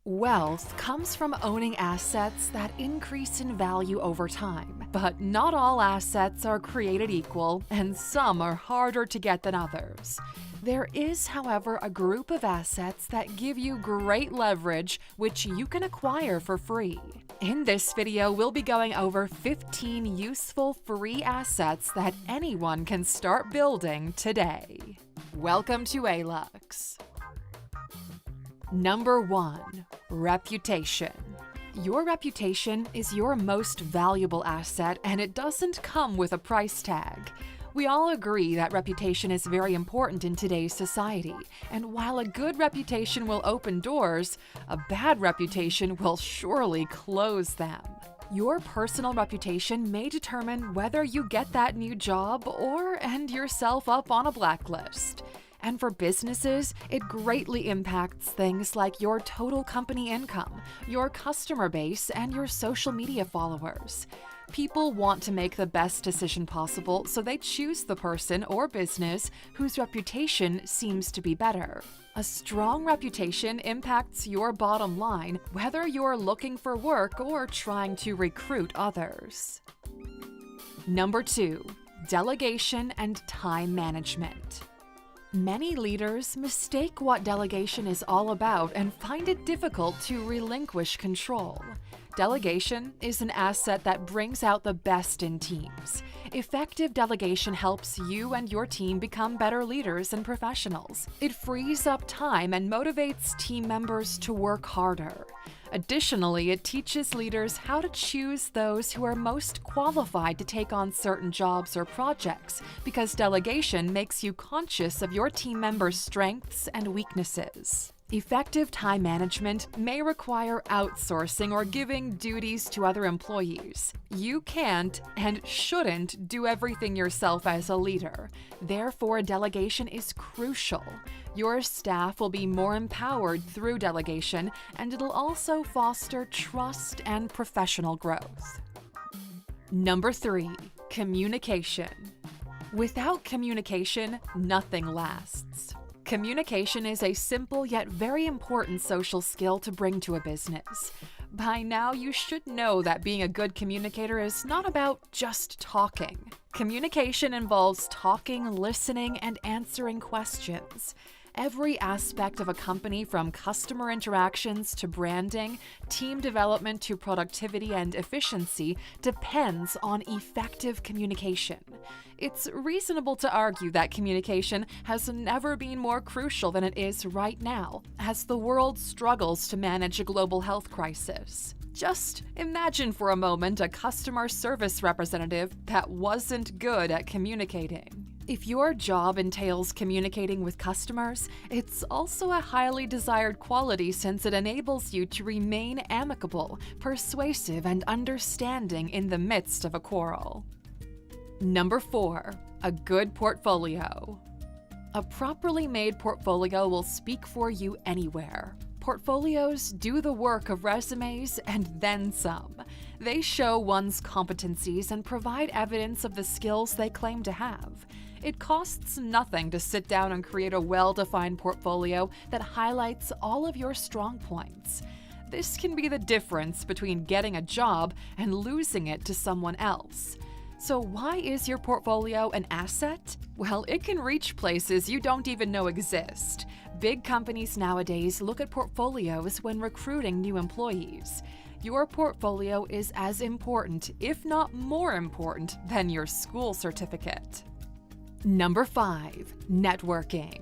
Wealth comes from owning assets that increase in value over time. But not all assets are created equal, and some are harder to get than others. There is, however, a group of assets that give you great leverage, which you can acquire for free. In this video, we'll be going over 15 useful free assets that anyone can start building today. Welcome to ALUX. Number 1. Reputation. Your reputation is your most valuable asset, and it doesn't come with a price tag. We all agree that reputation is very important in today's society, and while a good reputation will open doors, a bad reputation will surely close them. Your personal reputation may determine whether you get that new job or end yourself up on a blacklist. And for businesses, it greatly impacts things like your total company income, your customer base, and your social media followers. People want to make the best decision possible, so they choose the person or business whose reputation seems to be better. A strong reputation impacts your bottom line, whether you're looking for work or trying to recruit others. Number 2. Delegation and time management. Many leaders mistake what delegation is all about and find it difficult to relinquish control. Delegation is an asset that brings out the best in teams. Effective delegation helps you and your team become better leaders and professionals. It frees up time and motivates team members to work harder. Additionally, it teaches leaders how to choose those who are most qualified to take on certain jobs or projects, because delegation makes you conscious of your team members' strengths and weaknesses. Effective time management may require outsourcing or giving duties to other employees. You can't and shouldn't do everything yourself as a leader. Therefore, delegation is crucial. Your staff will be more empowered through delegation, and it'll also foster trust and professional growth. Number 3. Communication. Without communication, nothing lasts. Communication is a simple yet very important social skill to bring to a business. By now, you should know that being a good communicator is not about just talking. Communication involves talking, listening, and answering questions. Every aspect of a company, from customer interactions to branding, team development to productivity and efficiency, depends on effective communication. It's reasonable to argue that communication has never been more crucial than it is right now, as the world struggles to manage a global health crisis. Just imagine for a moment a customer service representative that wasn't good at communicating. If your job entails communicating with customers, it's also a highly desired quality, since it enables you to remain amicable, persuasive, and understanding in the midst of a quarrel. Number 4. A good portfolio. A properly made portfolio will speak for you anywhere. Portfolios do the work of resumes and then some. They show one's competencies and provide evidence of the skills they claim to have. It costs nothing to sit down and create a well-defined portfolio that highlights all of your strong points. This can be the difference between getting a job and losing it to someone else. So why is your portfolio an asset? Well, it can reach places you don't even know exist. Big companies nowadays look at portfolios when recruiting new employees. Your portfolio is as important, if not more important, than your school certificate. Number 5. Networking.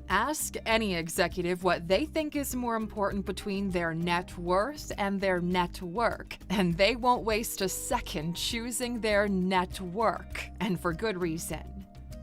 Ask any executive what they think is more important between their net worth and their network, and they won't waste a second choosing their network, and for good reason.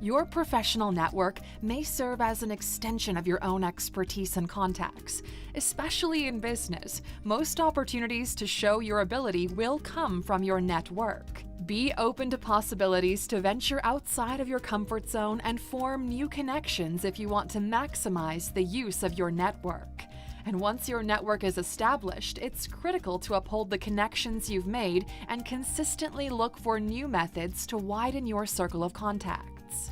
Your professional network may serve as an extension of your own expertise and contacts. Especially in business, most opportunities to show your ability will come from your network. Be open to possibilities to venture outside of your comfort zone and form new connections if you want to maximize the use of your network. And once your network is established, it's critical to uphold the connections you've made and consistently look for new methods to widen your circle of contacts.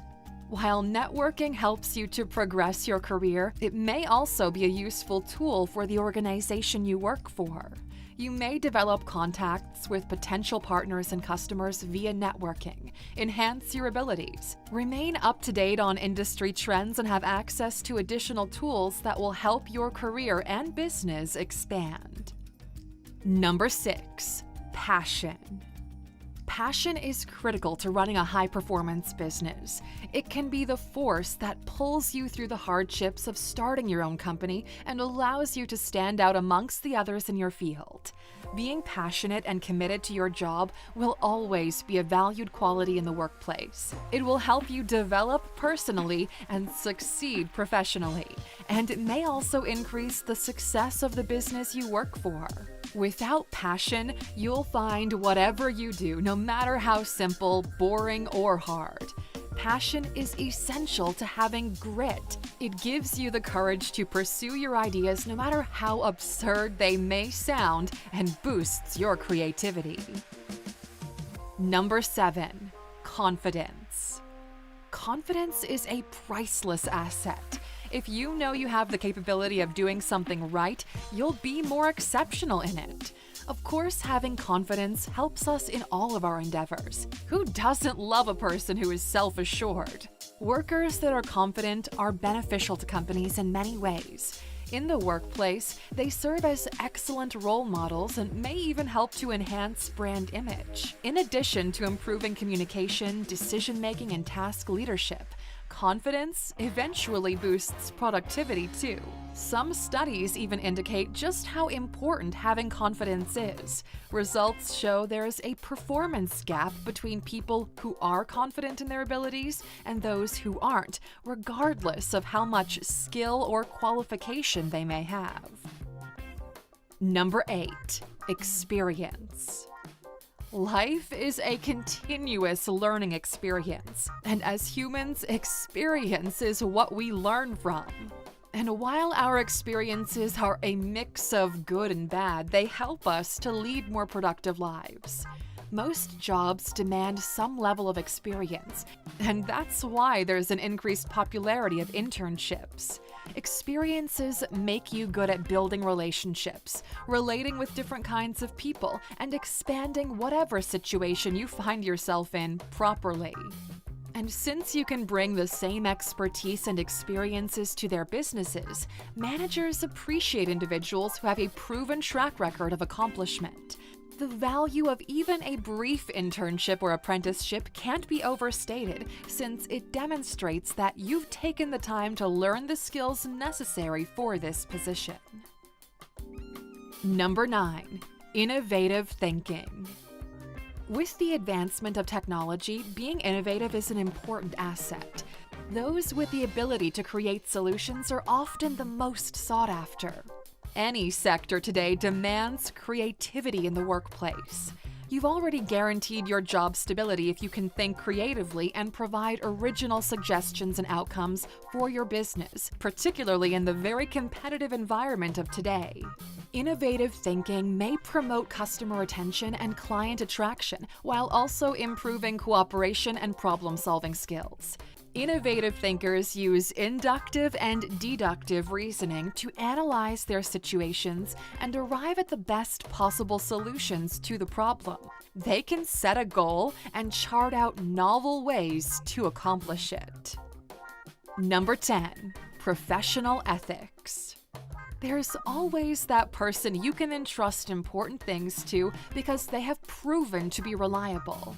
While networking helps you to progress your career, it may also be a useful tool for the organization you work for. You may develop contacts with potential partners and customers via networking, enhance your abilities, remain up to date on industry trends, and have access to additional tools that will help your career and business expand. Number 6, passion. Passion is critical to running a high-performance business. It can be the force that pulls you through the hardships of starting your own company and allows you to stand out amongst the others in your field. Being passionate and committed to your job will always be a valued quality in the workplace. It will help you develop personally and succeed professionally, and it may also increase the success of the business you work for. Without passion, you'll find whatever you do, no matter how simple, boring, or hard. Passion is essential to having grit. It gives you the courage to pursue your ideas no matter how absurd they may sound and boosts your creativity. Number 7, confidence. Confidence is a priceless asset. If you know you have the capability of doing something right, you'll be more exceptional in it. Of course, having confidence helps us in all of our endeavors. Who doesn't love a person who is self-assured? Workers that are confident are beneficial to companies in many ways. In the workplace, they serve as excellent role models and may even help to enhance brand image. In addition to improving communication, decision-making, and task leadership, confidence eventually boosts productivity too. Some studies even indicate just how important having confidence is. Results show there's a performance gap between people who are confident in their abilities and those who aren't, regardless of how much skill or qualification they may have. Number 8, experience. Life is a continuous learning experience, and as humans, experience is what we learn from. And while our experiences are a mix of good and bad, they help us to lead more productive lives. Most jobs demand some level of experience, and that's why there's an increased popularity of internships. Experiences make you good at building relationships, relating with different kinds of people, and expanding whatever situation you find yourself in properly. And since you can bring the same expertise and experiences to their businesses, managers appreciate individuals who have a proven track record of accomplishment. The value of even a brief internship or apprenticeship can't be overstated, since it demonstrates that you've taken the time to learn the skills necessary for this position. Number 9, innovative thinking. With the advancement of technology, being innovative is an important asset. Those with the ability to create solutions are often the most sought after. Any sector today demands creativity in the workplace. You've already guaranteed your job stability if you can think creatively and provide original suggestions and outcomes for your business, particularly in the very competitive environment of today. Innovative thinking may promote customer retention and client attraction while also improving cooperation and problem-solving skills. Innovative thinkers use inductive and deductive reasoning to analyze their situations and arrive at the best possible solutions to the problem. They can set a goal and chart out novel ways to accomplish it. Number 10, professional ethics. There's always that person you can entrust important things to because they have proven to be reliable.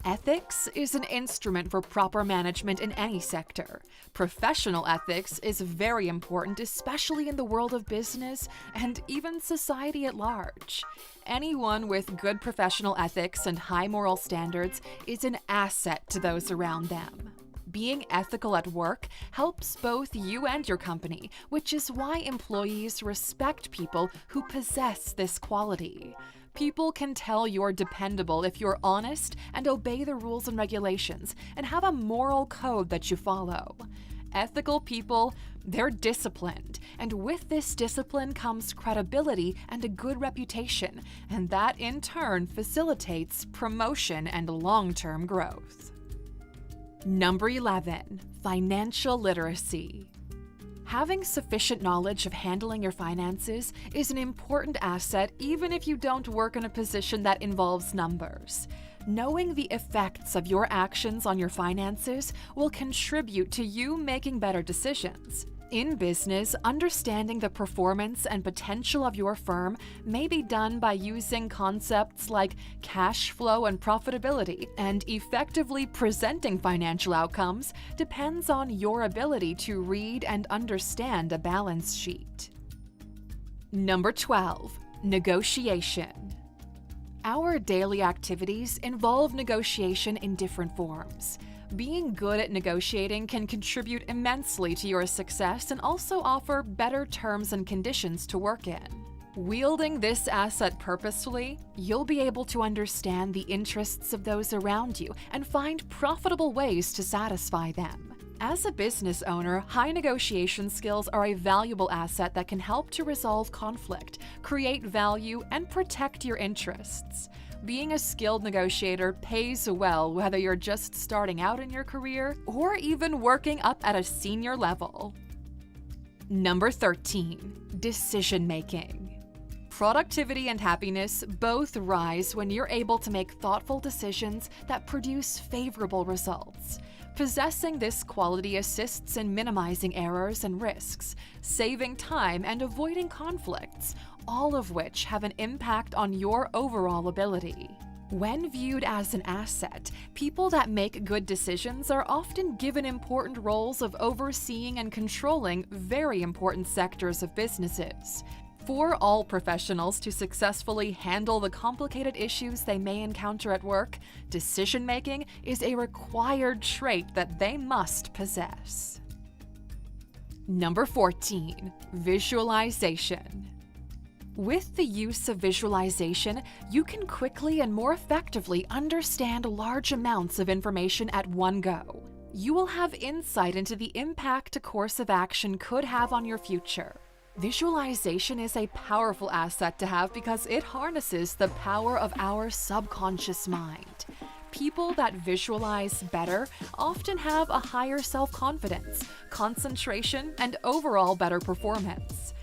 Ethics is an instrument for proper management in any sector. Professional ethics is very important, especially in the world of business and even society at large. Anyone with good professional ethics and high moral standards is an asset to those around them. Being ethical at work helps both you and your company, which is why employees respect people who possess this quality. People can tell you're dependable if you're honest and obey the rules and regulations and have a moral code that you follow. Ethical people, they're disciplined, and with this discipline comes credibility and a good reputation, and that in turn facilitates promotion and long-term growth. Number 11, financial literacy. Having sufficient knowledge of handling your finances is an important asset even if you don't work in a position that involves numbers. Knowing the effects of your actions on your finances will contribute to you making better decisions. In business, understanding the performance and potential of your firm may be done by using concepts like cash flow and profitability, and effectively presenting financial outcomes depends on your ability to read and understand a balance sheet. Number 12, negotiation. Our daily activities involve negotiation in different forms. Being good at negotiating can contribute immensely to your success and also offer better terms and conditions to work in. Wielding this asset purposefully, you'll be able to understand the interests of those around you and find profitable ways to satisfy them. As a business owner, high negotiation skills are a valuable asset that can help to resolve conflict, create value, and protect your interests. Being a skilled negotiator pays well whether you're just starting out in your career or even working up at a senior level. Number 13, decision-making. Productivity and happiness both rise when you're able to make thoughtful decisions that produce favorable results. Possessing this quality assists in minimizing errors and risks, saving time and avoiding conflicts, all of which have an impact on your overall ability. When viewed as an asset, people that make good decisions are often given important roles of overseeing and controlling very important sectors of businesses. For all professionals to successfully handle the complicated issues they may encounter at work, decision-making is a required trait that they must possess. Number 14, visualization. With the use of visualization, you can quickly and more effectively understand large amounts of information at one go. You will have insight into the impact a course of action could have on your future. Visualization is a powerful asset to have because it harnesses the power of our subconscious mind. People that visualize better often have a higher self-confidence, concentration, and overall better performance.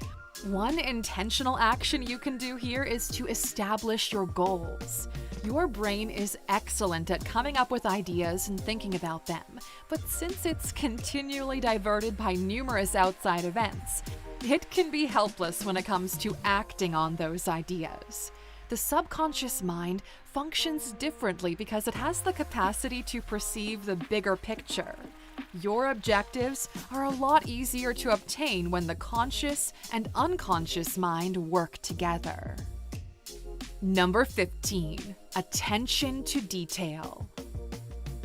One intentional action you can do here is to establish your goals. Your brain is excellent at coming up with ideas and thinking about them, but since it's continually diverted by numerous outside events, it can be helpless when it comes to acting on those ideas. The subconscious mind functions differently because it has the capacity to perceive the bigger picture. Your objectives are a lot easier to obtain when the conscious and unconscious mind work together. Number 15, attention to detail.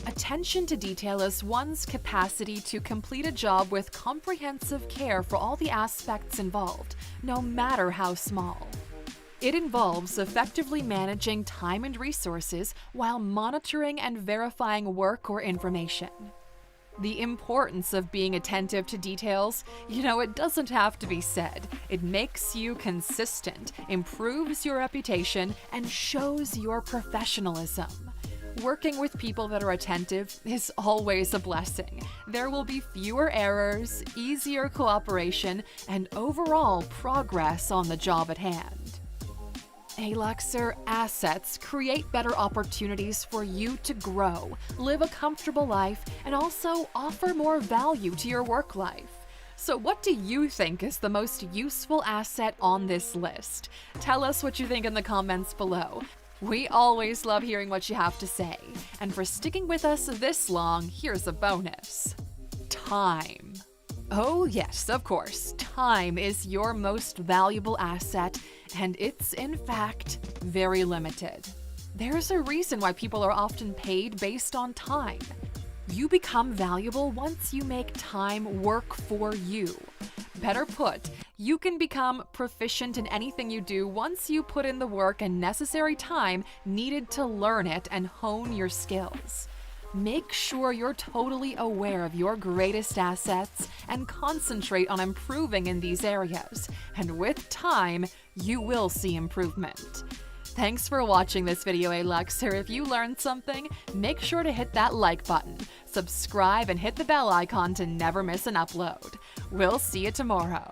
Attention to detail is one's capacity to complete a job with comprehensive care for all the aspects involved, no matter how small. It involves effectively managing time and resources while monitoring and verifying work or information. The importance of being attentive to details, it doesn't have to be said. It makes you consistent, improves your reputation, and shows your professionalism. Working with people that are attentive is always a blessing. There will be fewer errors, easier cooperation, and overall progress on the job at hand. Aluxer assets create better opportunities for you to grow, live a comfortable life, and also offer more value to your work life. So what do you think is the most useful asset on this list? Tell us what you think in the comments below. We always love hearing what you have to say. And for sticking with us this long, here's a bonus. Time. Oh yes, of course, time is your most valuable asset, and it's in fact very limited. There's a reason why people are often paid based on time. You become valuable once you make time work for you. Better put, you can become proficient in anything you do once you put in the work and necessary time needed to learn it and hone your skills. Make sure you're totally aware of your greatest assets and concentrate on improving in these areas. And with time, you will see improvement. Thanks for watching this video, Aluxer. If you learned something, make sure to hit that like button. subscribe and hit the bell icon to never miss an upload. We'll see you tomorrow.